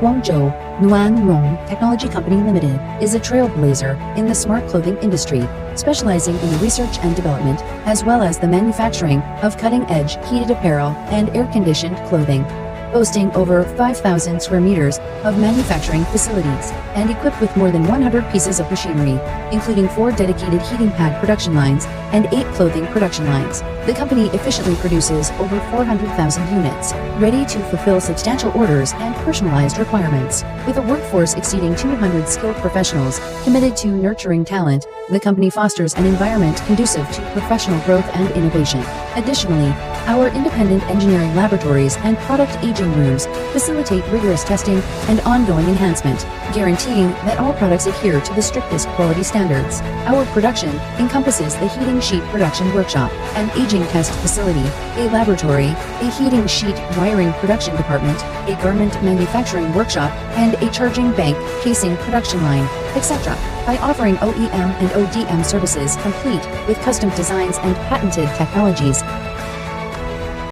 Guangzhou Nuan Rong Technology Company Limited is a trailblazer in the smart clothing industry, specializing in the research and development, as well as the manufacturing of cutting-edge heated apparel and air-conditioned clothing. Boasting over 5,000 square meters of manufacturing facilities and equipped with more than 100 pieces of machinery, including 4 dedicated heating pad production lines and 8 clothing production lines. The company efficiently produces over 400,000 units, ready to fulfill substantial orders and personalized requirements. With a workforce exceeding 200 skilled professionals committed to nurturing talent, the company fosters an environment conducive to professional growth and innovation. Additionally, our independent engineering laboratories and product aging rooms facilitate rigorous testing and ongoing enhancement, guaranteeing that all products adhere to the strictest quality standards. Our production encompasses the heating sheet production workshop, an aging test facility, a laboratory, a heating sheet wiring production department, a garment manufacturing workshop, and a charging bank casing production line, etc. By offering OEM and ODM services complete with custom designs and patented technologies,